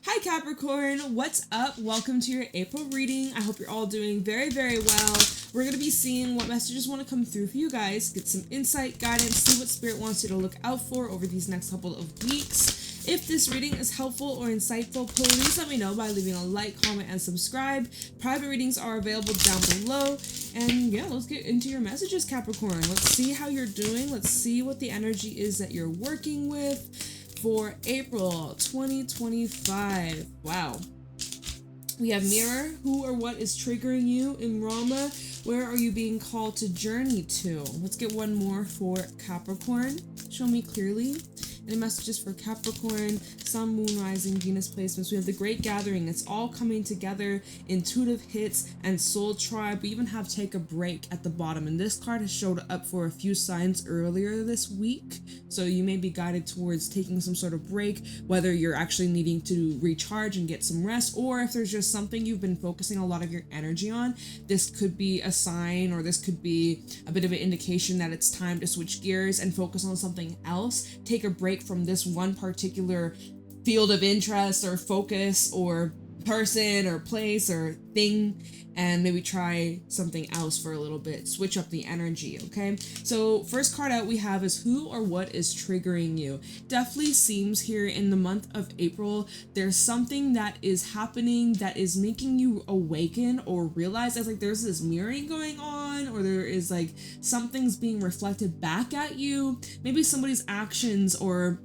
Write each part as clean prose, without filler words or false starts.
Hi Capricorn, what's up? Welcome to your April reading. I hope you're all doing very, very well. We're going to be seeing what messages want to come through for you guys, get some insight, guidance, see what Spirit wants you to look out for over these next couple of weeks. If this reading is helpful or insightful, please let me know by leaving a like, comment, and subscribe. Private readings are available down below. And yeah, let's get into your messages, Capricorn. Let's see how you're doing. Let's see what the energy is that you're working with for April 2025. Wow. We have Mirror. Who or what is triggering you in Rama? Where are you being called to journey to? Let's get one more for Capricorn. Show me clearly. Any messages for Capricorn, Sun, Moon, Rising, Venus placements? We have the Great Gathering. It's all coming together. Intuitive hits and Soul Tribe. We even have Take a Break at the bottom. And this card has showed up for a few signs earlier this week. So you may be guided towards taking some sort of break, whether you're actually needing to recharge and get some rest, or if there's just something you've been focusing a lot of your energy on. This could be a sign, or this could be a bit of an indication that it's time to switch gears and focus on something else. Take a break from this one particular field of interest or focus or person or place or thing, and maybe try something else for a little bit. Switch up the energy, okay? So first card out we have is who or what is triggering you. Definitely seems here in the month of April, there's something that is happening that is making you awaken or realize that like there's this mirroring going on, or there is like something's being reflected back at you. Maybe somebody's actions or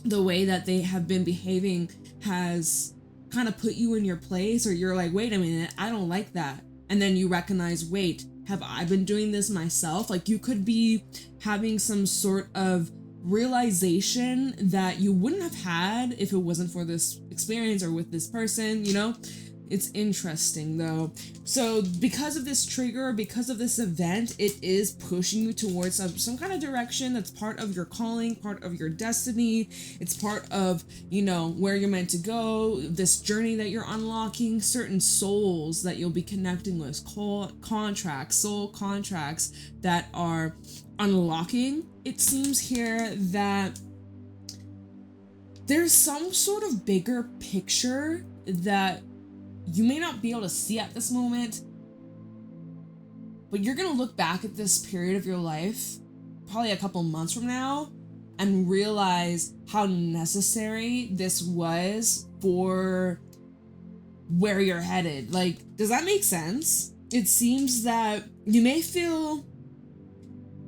the way that they have been behaving has kind of put you in your place, or you're like, wait a minute, I don't like that. And then you recognize, wait, have I been doing this myself? Like you could be having some sort of realization that you wouldn't have had if it wasn't for this experience or with this person, you know? It's interesting though. So because of this trigger, because of this event, it is pushing you towards some kind of direction that's part of your calling, part of your destiny. It's part of, you know, where you're meant to go, this journey that you're unlocking, certain souls that you'll be connecting with, soul contracts that are unlocking. It seems here that there's some sort of bigger picture that you may not be able to see at this moment, but you're gonna look back at this period of your life probably a couple months from now and realize how necessary this was for where you're headed. Like, does that make sense? It seems that you may feel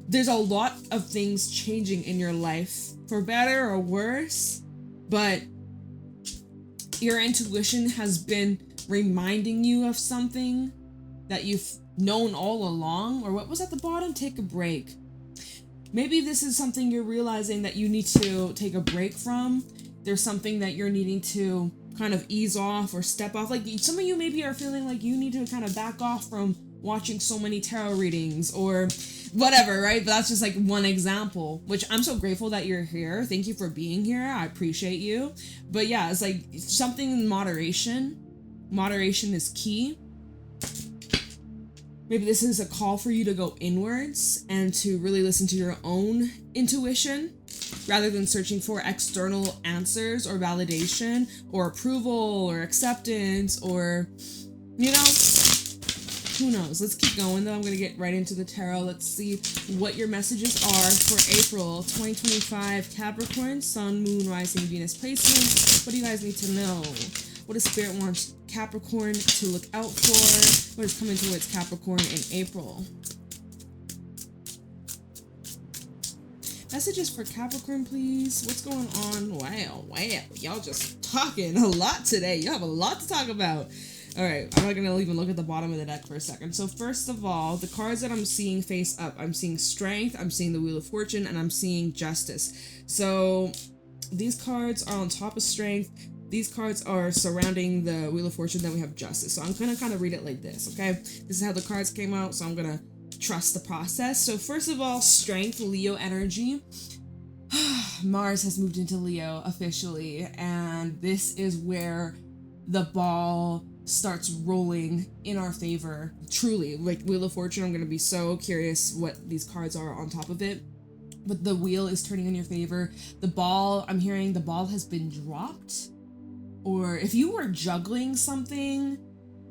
there's a lot of things changing in your life for better or worse, but your intuition has been reminding you of something that you've known all along. Or what was at the bottom? Take a break. Maybe this is something you're realizing that you need to take a break from. There's something that you're needing to kind of ease off or step off. Like some of you maybe are feeling like you need to kind of back off from watching so many tarot readings or whatever, right? But that's just like one example, which I'm so grateful that you're here. Thank you for being here. I appreciate you. But yeah, it's like something in moderation. Moderation is key. Maybe this is a call for you to go inwards and to really listen to your own intuition rather than searching for external answers or validation or approval or acceptance or, you know, who knows? Let's keep going though. I'm going to get right into the tarot. Let's see what your messages are for April 2025. Capricorn, Sun, Moon, Rising, Venus placements. What do you guys need to know? What does Spirit want Capricorn to look out for? What is coming towards Capricorn in April? Messages for Capricorn, please. What's going on? Wow. Y'all just talking a lot today. You have a lot to talk about. All right, I'm not going to even look at the bottom of the deck for a second. So first of all, the cards that I'm seeing face up, I'm seeing Strength, I'm seeing the Wheel of Fortune, and I'm seeing Justice. So these cards are on top of Strength. These cards are surrounding the Wheel of Fortune, then we have Justice. So I'm going to kind of read it like this, okay? This is how the cards came out, so I'm going to trust the process. So first of all, Strength, Leo energy. Mars has moved into Leo officially, and this is where the ball starts rolling in our favor. Truly, like Wheel of Fortune, I'm going to be so curious what these cards are on top of it. But the wheel is turning in your favor. The ball, I'm hearing the ball has been dropped. or if you were juggling something,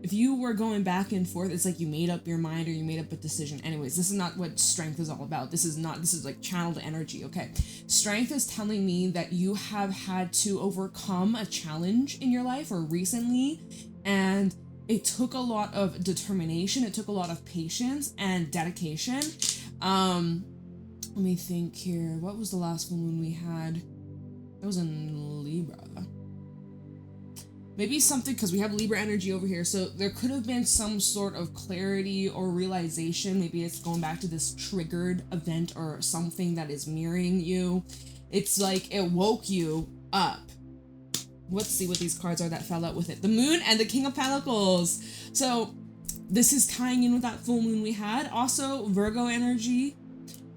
if you were going back and forth, it's like you made up your mind or you made up a decision. Anyways, this is not what strength is all about. This is like channeled energy, okay? Strength is telling me that you have had to overcome a challenge in your life or recently, and it took a lot of determination, it took a lot of patience and dedication. Let me think here. What was the last full moon we had? That was in Libra. Maybe something, because we have Libra energy over here, so there could have been some sort of clarity or realization. Maybe it's going back to this triggered event or something that is mirroring you. It's like it woke you up. Let's see what these cards are that fell out with it. The Moon and the King of Pentacles. So this is tying in with that full moon we had. Also, Virgo energy,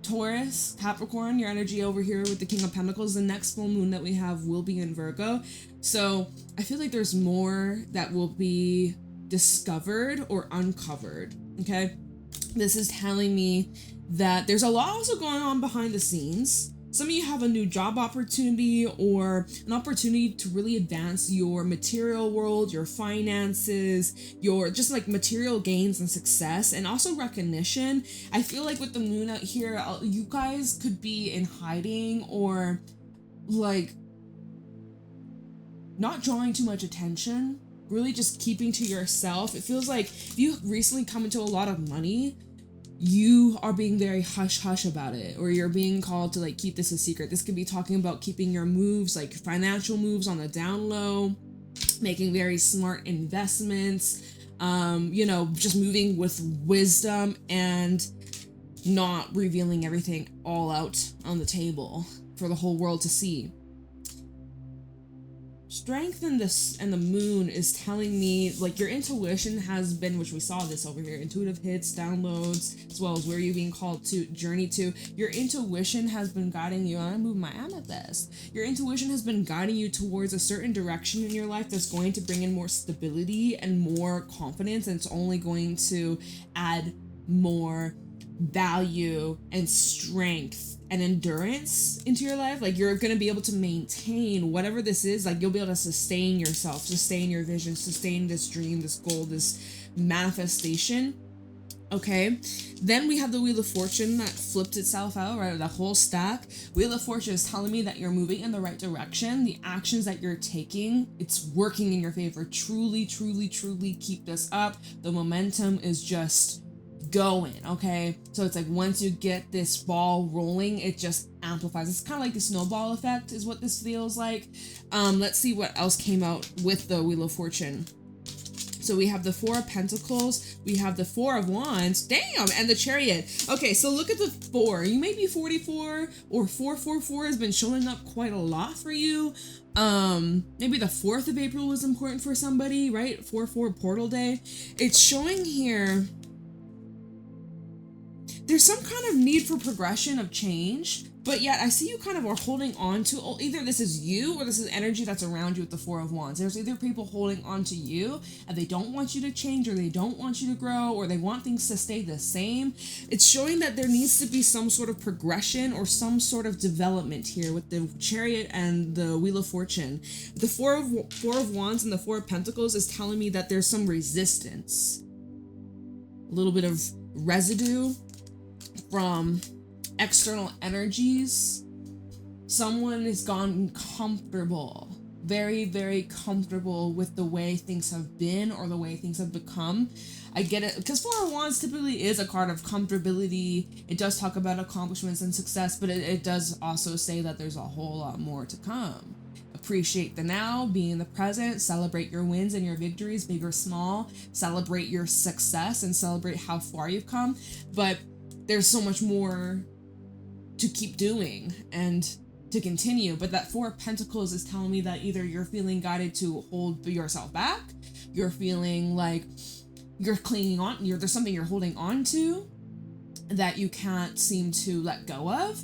Taurus, Capricorn, your energy over here with the King of Pentacles. The next full moon that we have will be in Virgo. So I feel like there's more that will be discovered or uncovered, okay? This is telling me that there's a lot also going on behind the scenes. Some of you have a new job opportunity or an opportunity to really advance your material world, your finances, your just like material gains and success, and also recognition. I feel like with the moon out here, you guys could be in hiding or like not drawing too much attention, really just keeping to yourself. It feels like if you recently come into a lot of money, you are being very hush-hush about it, or you're being called to like keep this a secret. This could be talking about keeping your moves, like financial moves, on the down low, making very smart investments, you know, just moving with wisdom and not revealing everything all out on the table for the whole world to see. Strength in this and the moon is telling me like your intuition has been, which we saw this over here, intuitive hits, downloads, as well as where you're being called to journey to. Your intuition has been guiding you. I'm gonna move my amethyst. Your intuition has been guiding you towards a certain direction in your life that's going to bring in more stability and more confidence, and it's only going to add more value and strength and endurance into your life. Like you're going to be able to maintain whatever this is. Like you'll be able to sustain yourself, sustain your vision, sustain this dream, this goal, this manifestation. Okay, then we have the Wheel of Fortune that flipped itself out, right? The whole stack. Wheel of Fortune is telling me that you're moving in the right direction. The actions that you're taking, it's working in your favor. Truly, truly, truly keep this up. The momentum is just going, okay? So it's like once you get this ball rolling, it just amplifies. It's kind of like the snowball effect is what this feels like. Let's see what else came out with the Wheel of Fortune. So we have the Four of Pentacles, we have the Four of Wands, damn, and the Chariot. Okay, so look at the 4. You may be 44 or 444 has been showing up quite a lot for you. Maybe the 4th of April was important for somebody, right? 4/4 portal day. It's showing here there's some kind of need for progression of change, but yet I see you kind of are holding on to, either this is you or this is energy that's around you with the Four of Wands. There's either people holding on to you and they don't want you to change, or they don't want you to grow, or they want things to stay the same. It's showing that there needs to be some sort of progression or some sort of development here with the Chariot and the Wheel of Fortune. The Four of Wands and the Four of Pentacles is telling me that there's some resistance, a little bit of residue from external energies. Someone has gone comfortable, very, very comfortable with the way things have been or the way things have become. I get it, because Four of Wands typically is a card of comfortability. It does talk about accomplishments and success, but it does also say that there's a whole lot more to come. Appreciate the now, be in the present, celebrate your wins and your victories, big or small. Celebrate your success and celebrate how far you've come. But there's so much more to keep doing and to continue. But that Four of Pentacles is telling me that either you're feeling guided to hold yourself back, you're feeling like you're clinging on, there's something you're holding on to that you can't seem to let go of.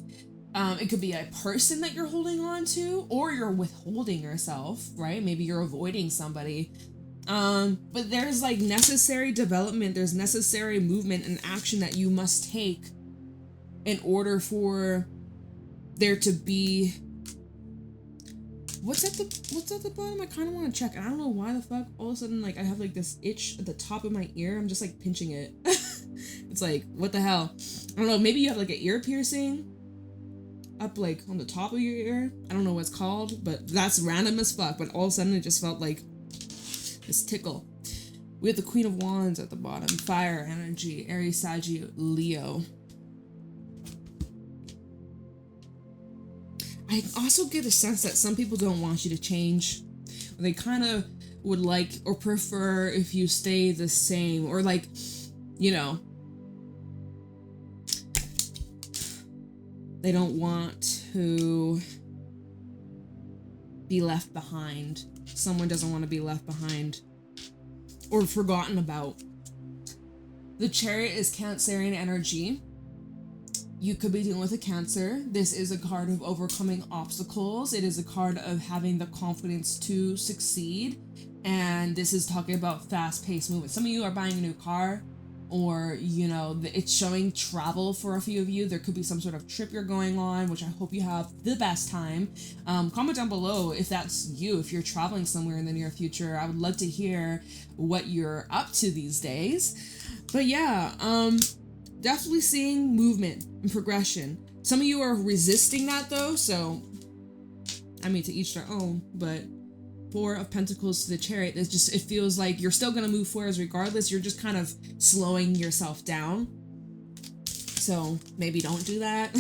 It could be a person that you're holding on to, or you're withholding yourself, right? Maybe you're avoiding somebody. But there's like necessary development, there's necessary movement and action that you must take in order for there to be, What's at the bottom? I kind of want to check. And I don't know why the fuck all of a sudden, like, I have like this itch at the top of my ear. I'm just like pinching it. It's like, what the hell? I don't know. Maybe you have like an ear piercing up like on the top of your ear. I don't know what it's called, but that's random as fuck. But all of a sudden it just felt like this tickle. We have the Queen of Wands at the bottom. Fire energy, Aries, Sagittarius, Leo. I also get a sense that some people don't want you to change. They kind of would like or prefer if you stay the same, or like, you know, they don't want to be left behind. Someone doesn't want to be left behind or forgotten about. The Chariot is Cancerian energy. You could be dealing with a Cancer. This is a card of overcoming obstacles. It is a card of having the confidence to succeed. And this is talking about fast-paced movement. Some of you are buying a new car, or, you know, it's showing travel for a few of you. There could be some sort of trip you're going on, which I hope you have the best time. Comment down below if that's you, if you're traveling somewhere in the near future. I would love to hear what you're up to these days. But yeah, definitely seeing movement and progression. Some of you are resisting that though, so I mean, to each their own, but Four of Pentacles to the Chariot, it's just, it feels like you're still gonna move forward regardless. You're just kind of slowing yourself down. So maybe don't do that.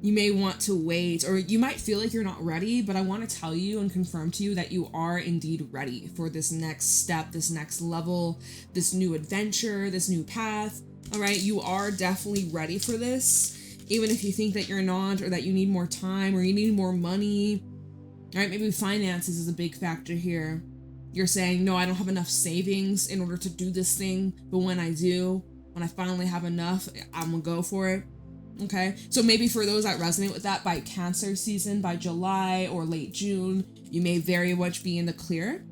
You may want to wait, or you might feel like you're not ready, but I want to tell you and confirm to you that you are indeed ready for this next step, this next level, this new adventure, this new path. All right, you are definitely ready for this, even if you think that you're not, or that you need more time, or you need more money. All right, maybe finances is a big factor here. You're saying, no, I don't have enough savings in order to do this thing, but when I do, when I finally have enough, I'm gonna go for it. Okay, so maybe for those that resonate with that, by Cancer season, by July or late June, you may very much be in the clear.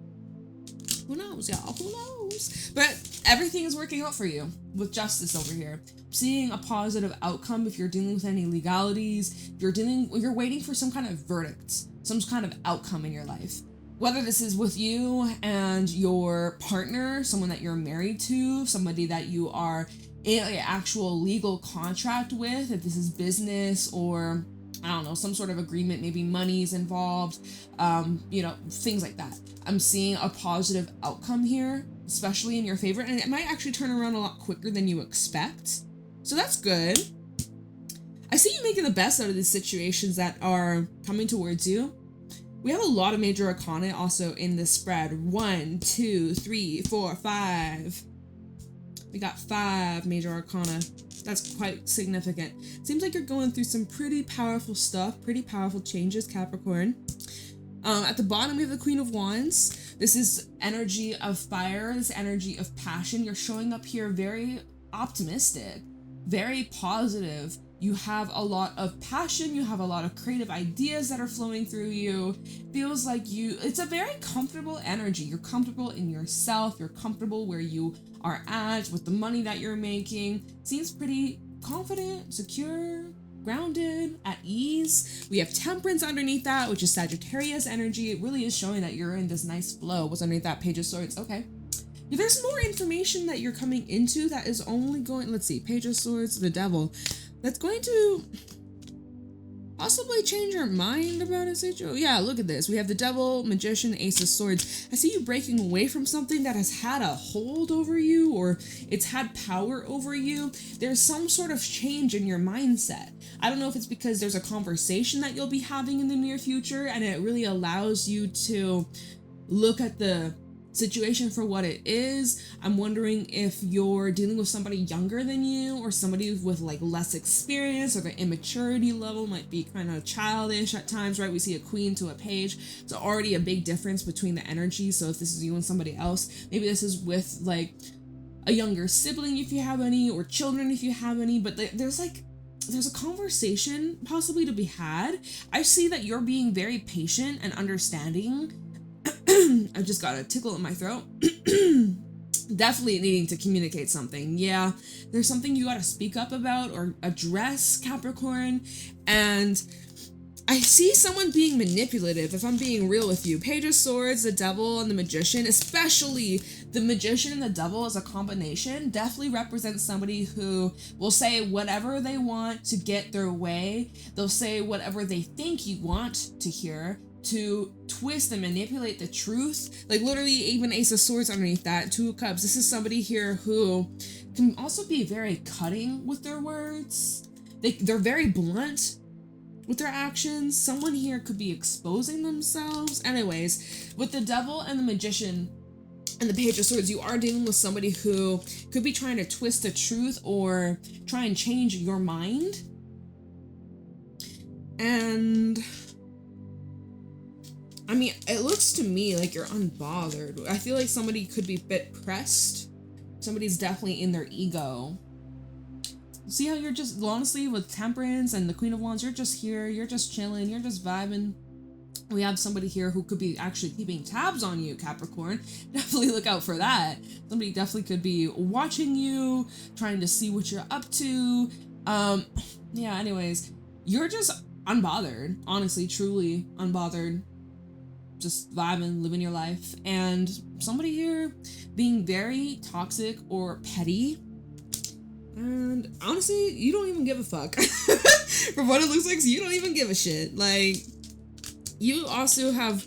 Who knows, y'all? Who knows? But everything is working out for you with justice over here. Seeing a positive outcome if you're dealing with any legalities, if you're waiting for some kind of verdict, some kind of outcome in your life. Whether this is with you and your partner, someone that you're married to, somebody that you are in an actual legal contract with, if this is business or, I don't know, some sort of agreement, maybe money's involved, you know, things like that. I'm seeing a positive outcome here, especially in your favor, and it might actually turn around a lot quicker than you expect. So that's good. I see you making the best out of these situations that are coming towards you. We have a lot of major arcana also in this spread. 1, 2, 3, 4, 5. We got 5 major arcana. That's quite significant. Seems like you're going through some pretty powerful stuff, pretty powerful changes, Capricorn. At the bottom, we have the Queen of Wands. This is energy of fire, this energy of passion. You're showing up here very optimistic, very positive. You have a lot of passion. You have a lot of creative ideas that are flowing through you. Feels like it's a very comfortable energy. You're comfortable in yourself. You're comfortable where you are at with the money that you're making. Seems pretty confident, secure, grounded, at ease. We have Temperance underneath that, which is Sagittarius energy. It really is showing that you're in this nice flow. What's underneath that? Page of Swords. Okay. There's more information that you're coming into that is only going, let's see, Page of Swords, the Devil. That's going to possibly change your mind about a situation. Yeah, look at this. We have the Devil, Magician, Ace of Swords. I see you breaking away from something that has had a hold over you, or it's had power over you. There's some sort of change in your mindset. I don't know if it's because there's a conversation that you'll be having in the near future, and it really allows you to look at the situation for what it is. I'm wondering if you're dealing with somebody younger than you, or somebody with like less experience, or the immaturity level might be kind of childish at times, right? We see a queen to a page. It's already a big difference between the energy. So if this is you and somebody else, maybe this is with like a younger sibling if you have any, or children if you have any, but there's a conversation possibly to be had. I see that you're being very patient and understanding. I've just got a tickle in my throat. Definitely needing to communicate something. Yeah, there's something you got to speak up about or address, Capricorn. And I see someone being manipulative, if I'm being real with you. Page of Swords, the Devil, and the Magician, especially the Magician and the Devil as a combination, definitely represents somebody who will say whatever they want to get their way. They'll say whatever they think you want to hear to twist and manipulate the truth. Like literally even Ace of Swords underneath that, Two of Cups. This is somebody here who can also be very cutting with their words. They're very blunt with their actions. Someone here could be exposing themselves. Anyways, with the Devil and the Magician and the Page of Swords, you are dealing with somebody who could be trying to twist the truth or try and change your mind. And I mean, it looks to me like you're unbothered. I feel like somebody could be a bit pressed. Somebody's definitely in their ego. See how you're just, honestly, with Temperance and the Queen of Wands, you're just here, you're just chilling, you're just vibing. We have somebody here who could be actually keeping tabs on you, Capricorn. Definitely look out for that. Somebody definitely could be watching you, trying to see what you're up to. Yeah, anyways, you're just unbothered, honestly, truly unbothered. Just vibing, living your life. And somebody here being very toxic or petty. And honestly, you don't even give a fuck. From what it looks like, you don't even give a shit. Like, you also have,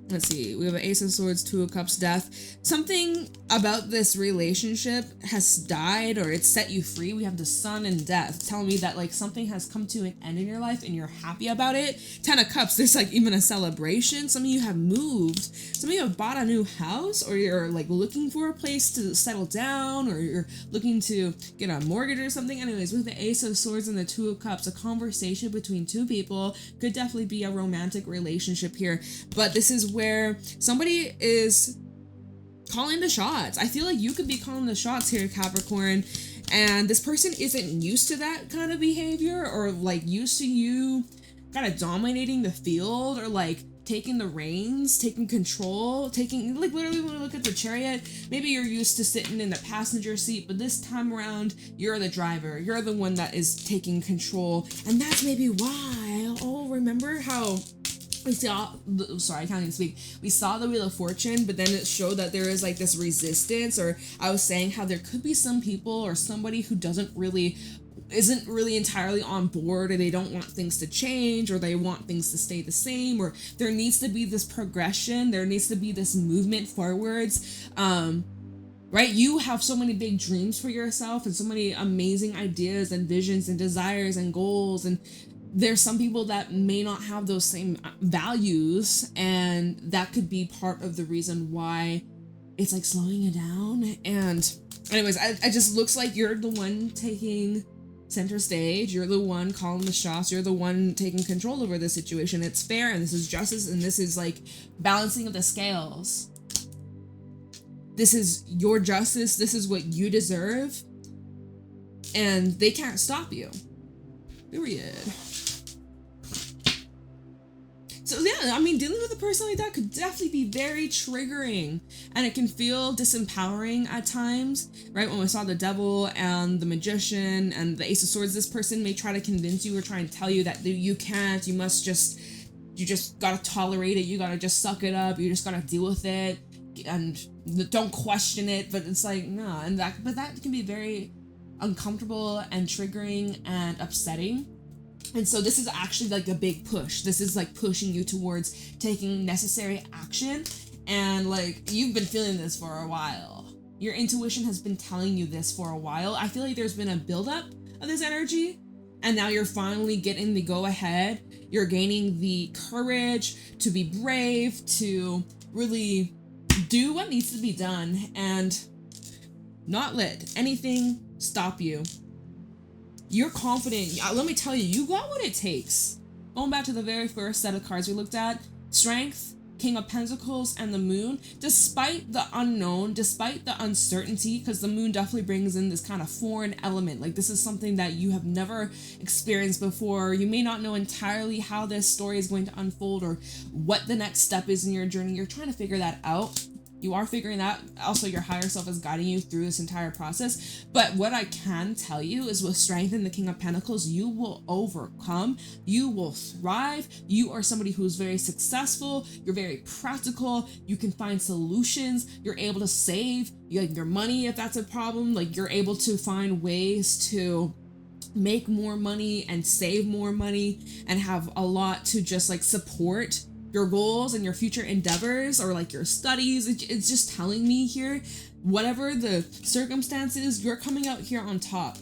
let's see, we have an Ace of Swords, Two of Cups, Death. Something about this relationship has died or it's set you free. We have the Sun and Death telling me that like something has come to an end in your life and you're happy about it. Ten of Cups, there's like even a celebration. Some of you have moved. Some of you have bought a new house, or you're like looking for a place to settle down, or you're looking to get a mortgage or something. Anyways, with the Ace of Swords and the Two of Cups, a conversation between two people could definitely be a romantic relationship here. But this is where somebody is calling the shots. I feel like you could be calling the shots here, Capricorn, and this person isn't used to that kind of behavior, or like used to you kind of dominating the field, or like taking the reins, taking control, taking, like literally when we look at the Chariot, maybe you're used to sitting in the passenger seat, but this time around, you're the driver. You're the one that is taking control, and that's maybe why, remember how we saw, sorry, I can't even speak. We saw the Wheel of Fortune, but then it showed that there is like this resistance, or I was saying how there could be some people or somebody who isn't really entirely on board, or they don't want things to change, or they want things to stay the same, or there needs to be this progression, there needs to be this movement forwards. Right? You have so many big dreams for yourself and so many amazing ideas and visions and desires and goals, and there's some people that may not have those same values, and that could be part of the reason why it's like slowing you down. And anyways, I just looks like you're the one taking center stage, you're the one calling the shots, you're the one taking control over the situation. It's fair, and this is justice, and this is like balancing of the scales. This is your justice, this is what you deserve, and they can't stop you. Period. So yeah, I mean, dealing with a person like that could definitely be very triggering, and it can feel disempowering at times, right? When we saw the Devil and the Magician and the Ace of Swords, this person may try to convince you or try and tell you that you can't, you just gotta tolerate it, you gotta just suck it up, you just gotta deal with it, and don't question it. But it's like, no, but that can be very uncomfortable and triggering and upsetting. And so this is actually like a big push. This is like pushing you towards taking necessary action. And like, you've been feeling this for a while. Your intuition has been telling you this for a while. I feel like there's been a buildup of this energy, and now you're finally getting the go ahead. You're gaining the courage to be brave, to really do what needs to be done, and not let anything stop you. You're confident. Let me tell you, you got what it takes. Going back to the very first set of cards we looked at, Strength, King of Pentacles, and the Moon. Despite the unknown, despite the uncertainty, because the Moon definitely brings in this kind of foreign element. Like, this is something that you have never experienced before. You may not know entirely how this story is going to unfold or what the next step is in your journey. You're trying to figure that out. You are figuring that. Also, your higher self is guiding you through this entire process. But what I can tell you is with Strength and the King of Pentacles, you will overcome. You will thrive. You are somebody who's very successful. You're very practical. You can find solutions. You're able to save your money if that's a problem. Like, you're able to find ways to make more money and save more money and have a lot to just like support your goals and your future endeavors or like your studies. It's just telling me here, whatever the circumstances, you're coming out here on top.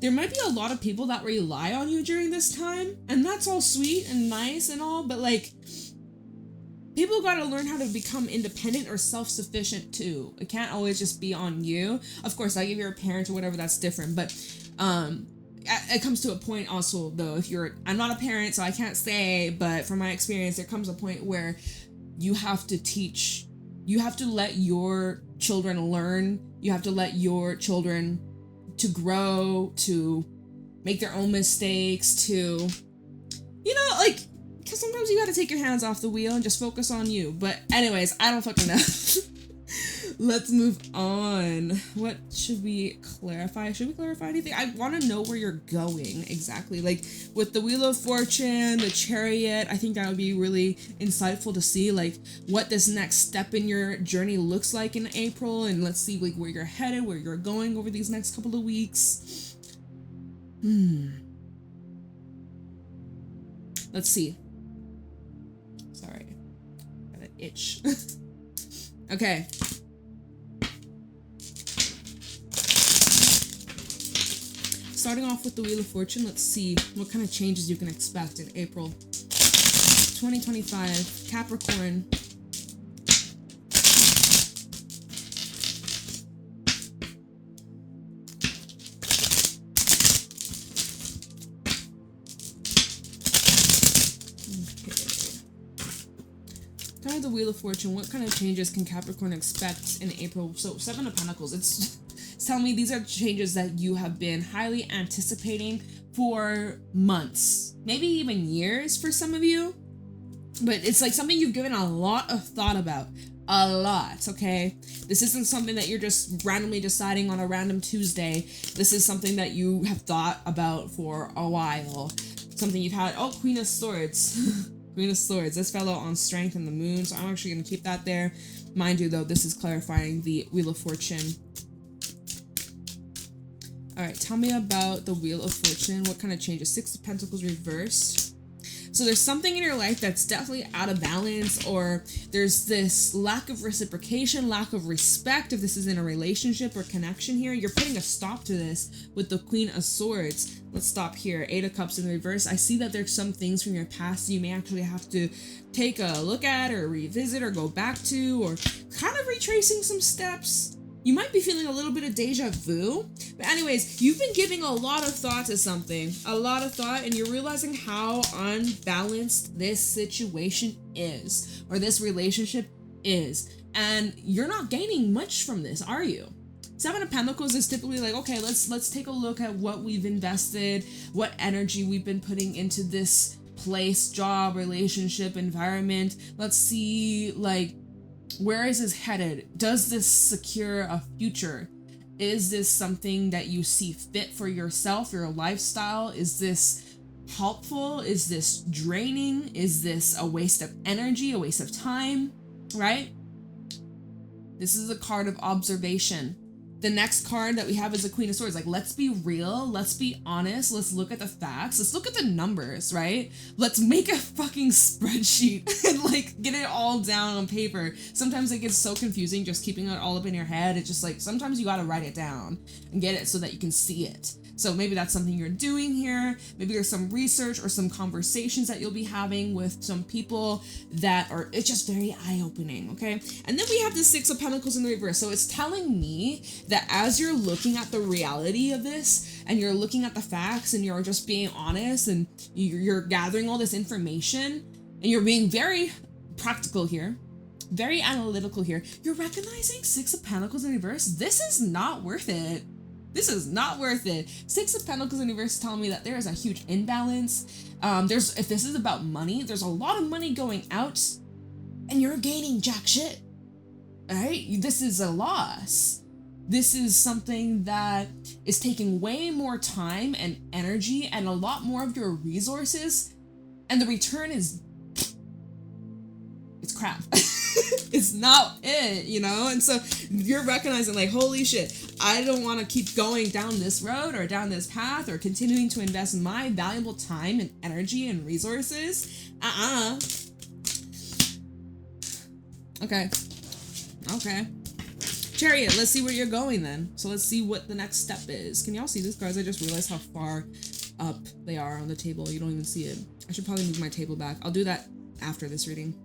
There might be a lot of people that rely on you during this time, and that's all sweet and nice and all, but like, people gotta learn how to become independent or self-sufficient too. It can't always just be on you. Of course, like if you're a parent or whatever, that's different, but it comes to a point also though, I'm not a parent, so I can't say, but from my experience, there comes a point where you have to let your children learn, you have to let your children to grow, to make their own mistakes, to, like, because sometimes you gotta take your hands off the wheel and just focus on you. But anyways, I don't fucking know. Let's move on. What should we clarify? Should we clarify anything? I want to know where you're going exactly. Like with the Wheel of Fortune, the Chariot, I think that would be really insightful to see like what this next step in your journey looks like in April. And let's see like where you're headed, where you're going over these next couple of weeks. Let's see. Sorry. Got an itch. Okay. Starting off with the Wheel of Fortune, let's see what kind of changes you can expect in April 2025. Capricorn. Kind of the Wheel of Fortune, what kind of changes can Capricorn expect in April? So 7 of Pentacles, it's telling me these are changes that you have been highly anticipating for months, maybe even years for some of you, but it's like something you've given a lot of thought about. A lot, okay? This isn't something that you're just randomly deciding on a random Tuesday. This is something that you have thought about for a while. Something you've had. Oh, Queen of Swords. Queen of Swords. This fell out on Strength and the Moon, so I'm actually going to keep that there. Mind you, though, this is clarifying the Wheel of Fortune. All right, tell me about the Wheel of Fortune. What kind of changes? 6 of Pentacles reversed. So there's something in your life that's definitely out of balance, or there's this lack of reciprocation, lack of respect. If this is in a relationship or connection here, you're putting a stop to this with the Queen of Swords. Let's stop here. 8 of Cups in reverse. I see that there's some things from your past you may actually have to take a look at or revisit or go back to, or kind of retracing some steps. You might be feeling a little bit of deja vu. But anyways, you've been giving a lot of thought to something. A lot of thought, and you're realizing how unbalanced this situation is, or this relationship is. And you're not gaining much from this, are you? 7 of Pentacles is typically like, okay, let's take a look at what we've invested, what energy we've been putting into this place, job, relationship, environment. Let's see, like, where is this headed? Does this secure a future? Is this something that you see fit for yourself, your lifestyle? Is this helpful? Is this draining? Is this a waste of energy, a waste of time, right? This is a card of observation. The next card that we have is the Queen of Swords. Like, let's be real. Let's be honest. Let's look at the facts. Let's look at the numbers, right? Let's make a fucking spreadsheet and like get it all down on paper. Sometimes it gets so confusing just keeping it all up in your head. It's just like, sometimes you gotta write it down and get it so that you can see it. So maybe that's something you're doing here. Maybe there's some research or some conversations that you'll be having with some people that are, it's just very eye-opening, okay? And then we have the 6 of Pentacles in the reverse. So it's telling me that as you're looking at the reality of this and you're looking at the facts and you're just being honest and you're gathering all this information and you're being very practical here, very analytical here, you're recognizing 6 of Pentacles in reverse. This is not worth it. This is not worth it. 6 of Pentacles in reverse is telling me that there is a huge imbalance. If this is about money, there's a lot of money going out and you're gaining jack shit. All right? This is a loss. This is something that is taking way more time and energy and a lot more of your resources, and the return is, it's crap. It's not it, you know? And so you're recognizing like, holy shit, I don't want to keep going down this road or down this path or continuing to invest my valuable time and energy and resources. Okay. Chariot, let's see where you're going then. So let's see what the next step is. Can y'all see these cards? I just realized how far up they are on the table. You don't even see it. I should probably move my table back. I'll do that after this reading.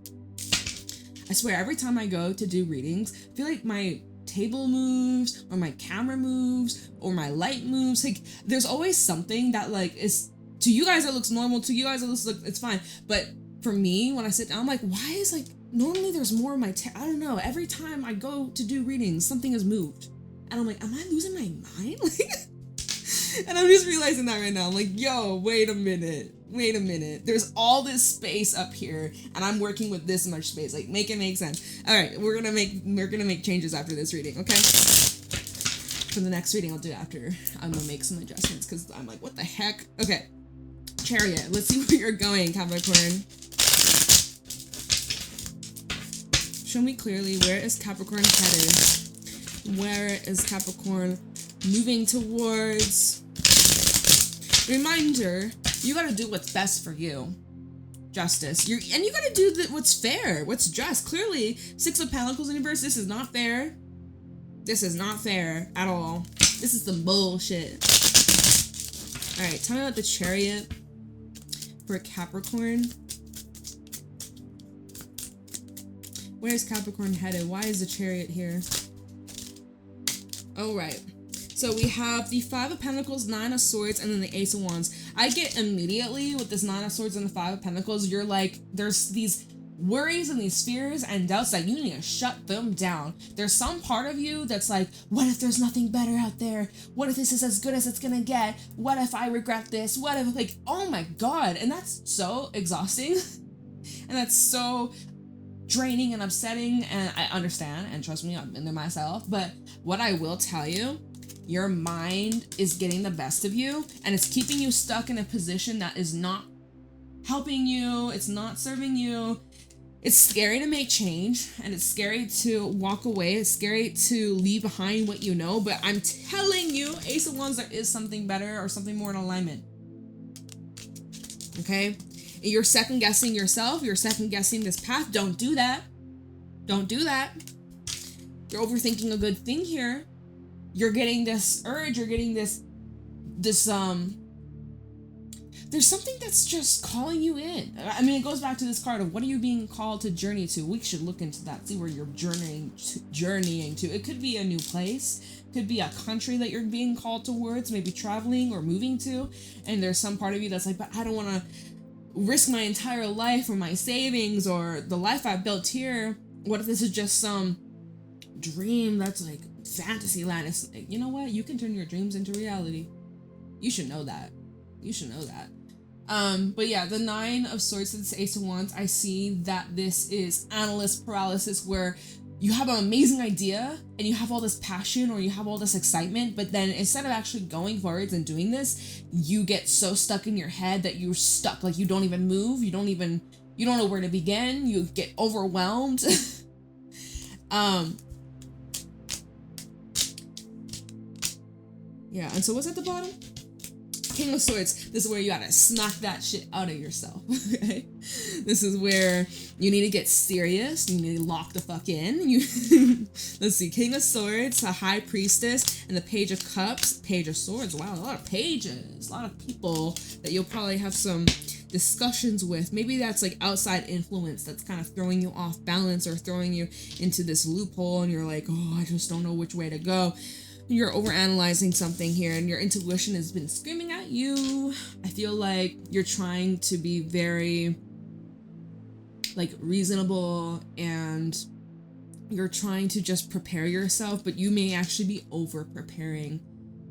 I swear, every time I go to do readings, I feel like my table moves or my camera moves or my light moves. Like, there's always something that like is, to you guys it looks normal, to you guys it looks like it's fine. But for me, when I sit down, I'm like, why is like, normally there's more of my, I don't know, every time I go to do readings, something has moved. And I'm like, am I losing my mind? And I'm just realizing that right now. I'm like, yo, wait a minute. There's all this space up here, and I'm working with this much space. Like, make it make sense. All right, we're gonna make changes after this reading, okay? For the next reading, I'll do it after. I'm gonna make some adjustments because I'm like, what the heck? Okay, Chariot. Let's see where you're going, Capricorn. Show me clearly, where is Capricorn headed? Where is Capricorn moving towards? Reminder, you gotta do what's best for you. Justice. You gotta do what's fair, what's just. Clearly, Six of Pentacles universe, this is not fair. This is not fair at all. This is some bullshit. Alright, tell me about the Chariot for Capricorn. Where's Capricorn headed? Why is the Chariot here? Oh, right. So we have the Five of Pentacles, Nine of Swords, and then the Ace of Wands. I get immediately with this Nine of Swords and the Five of Pentacles, you're like, there's these worries and these fears and doubts that you need to shut them down. There's some part of you that's like, what if there's nothing better out there? What if this is as good as it's gonna get? What if I regret this? What if, like, oh my God. And that's so exhausting. And that's so draining and upsetting, and I understand, and trust me, I've been there myself. But what I will tell you, your mind is getting the best of you, and it's keeping you stuck in a position that is not helping you, it's not serving you. It's scary to make change, and it's scary to walk away, it's scary to leave behind what you know, but I'm telling you, Ace of Wands, there is something better or something more in alignment. Okay? You're second guessing yourself, you're second guessing this path. Don't do that. Don't do that. You're overthinking a good thing here. You're getting this urge, you're getting this there's something that's just calling you in. I mean, it goes back to this card of what are you being called to journey to? We should look into that, see where you're journeying to. It could be a new place, could be a country that you're being called towards, maybe traveling or moving to. And there's some part of you that's like, but I don't want to risk my entire life or my savings or the life I've built here. What if this is just some dream that's like fantasy land? It's like, you know what? You can turn your dreams into reality. You should know that. You should know that. But yeah, the Nine of Swords to this Ace of Wands, I see that this is analyst paralysis, where you have an amazing idea and you have all this passion or you have all this excitement, but then instead of actually going forwards and doing this, you get so stuck in your head that you're stuck. Like, you don't even move. You don't know where to begin. You get overwhelmed. Yeah, and so what's at the bottom? King of Swords. This is where you gotta smack that shit out of yourself, okay? This is where you need to get serious. You need to lock the fuck in. Let's see. King of Swords, a High Priestess, and the Page of Cups, Page of Swords. Wow, a lot of pages. A lot of people that you'll probably have some discussions with. Maybe that's like outside influence that's kind of throwing you off balance or throwing you into this loophole, and you're like, oh, I just don't know which way to go. You're overanalyzing something here, and your intuition has been screaming at you. I feel like you're trying to be very, like, reasonable, and you're trying to just prepare yourself, but you may actually be over preparing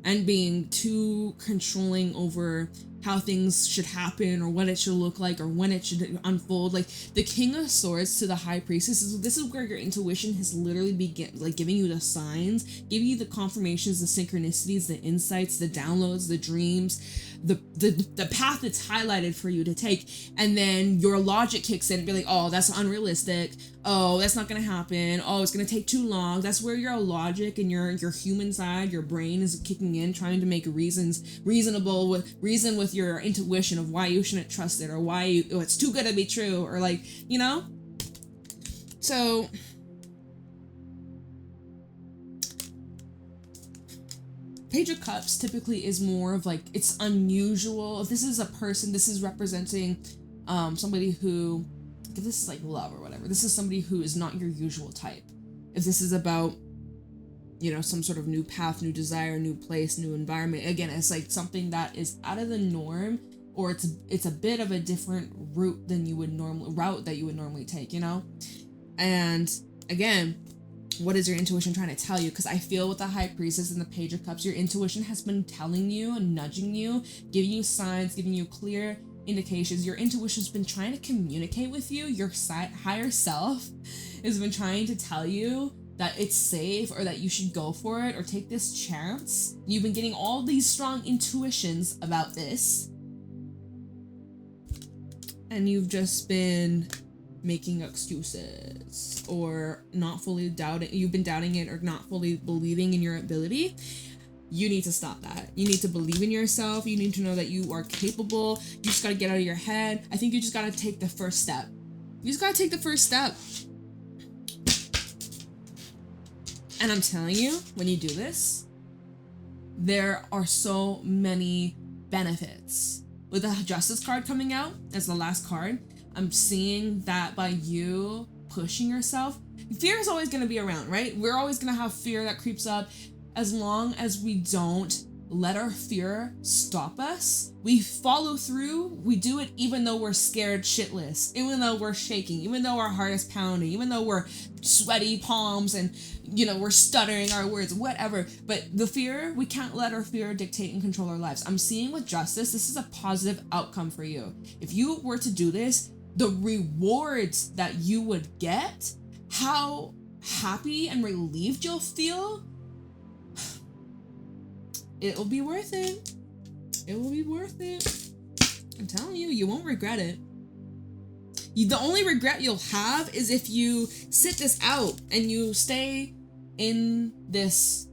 and being too controlling over how things should happen or what it should look like or when it should unfold. Like the King of Swords to the High Priestess, this is where your intuition has literally giving you the signs, giving you the confirmations, the synchronicities, the insights, the downloads, the dreams, the path that's highlighted for you to take. And then your logic kicks in and be like, oh, that's unrealistic. Oh, that's not gonna happen. Oh, it's gonna take too long. That's where your logic and your human side, your brain is kicking in, trying to make reason with your intuition of why you shouldn't trust it, or why it's too good to be true, or like, you know? So Page of Cups typically is more of like, it's unusual. If this is a person, this is representing somebody who, if this is like love or whatever, this is somebody who is not your usual type. If this is about, you know, some sort of new path, new desire, new place, new environment, again, it's like something that is out of the norm, or it's a bit of a different route that you would normally take, you know? And again, what is your intuition trying to tell you? Because I feel with the High Priestess and the Page of Cups, your intuition has been telling you and nudging you, giving you signs, giving you clear indications. Your intuition's been trying to communicate with you. Your higher self has been trying to tell you that it's safe, or that you should go for it or take this chance. You've been getting all these strong intuitions about this, and you've just been making excuses or not fully doubting. You've been doubting it or not fully believing in your ability. You need to stop that. You need to believe in yourself. You need to know that you are capable. You just got to get out of your head. I think you just got to take the first step. You just got to take the first step. And I'm telling you, when you do this, there are so many benefits. With the Justice card coming out as the last card, I'm seeing that by you pushing yourself, fear is always going to be around, right? We're always going to have fear that creeps up. As long as we don't let our fear stop us, we follow through, we do it even though we're scared shitless, even though we're shaking, even though our heart is pounding, even though we're sweaty palms and, you know, we're stuttering our words, whatever. But the fear, we can't let our fear dictate and control our lives. I'm seeing with Justice, this is a positive outcome for you. If you were to do this, the rewards that you would get, how happy and relieved you'll feel, it will be worth it. It will be worth it. I'm telling you, you won't regret it. The only regret you'll have is if you sit this out and you stay in this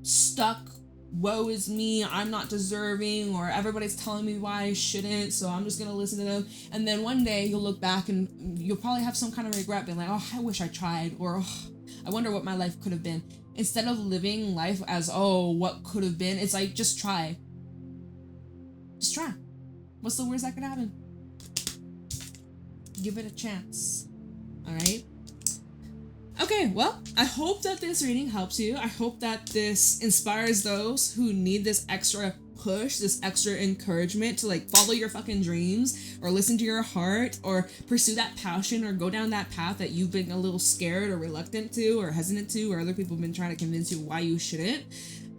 stuck, woe is me, I'm not deserving, or everybody's telling me why I shouldn't, so I'm just gonna listen to them. And then one day you'll look back and you'll probably have some kind of regret, being like, oh, I wish I tried, or oh, I wonder what my life could have been. Instead of living life as, oh, what could have been, it's like, just try. Just try. What's the worst that could happen? Give it a chance. All right? Okay, well, I hope that this reading helps you. I hope that this inspires those who need this extra push, this extra encouragement to like follow your fucking dreams, or listen to your heart, or pursue that passion, or go down that path that you've been a little scared or reluctant to, or hesitant to, or other people have been trying to convince you why you shouldn't.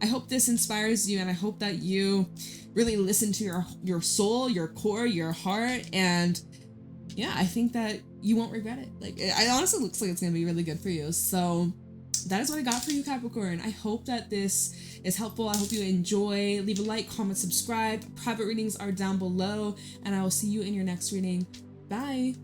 I hope this inspires you, and I hope that you really listen to your soul, your core, your heart, and yeah, I think that you won't regret it. Like, it honestly looks like it's gonna be really good for you. So that is what I got for you, Capricorn. I hope that this is helpful. I hope you enjoy. Leave a like, comment, subscribe. Private readings are down below, and I will see you in your next reading. Bye.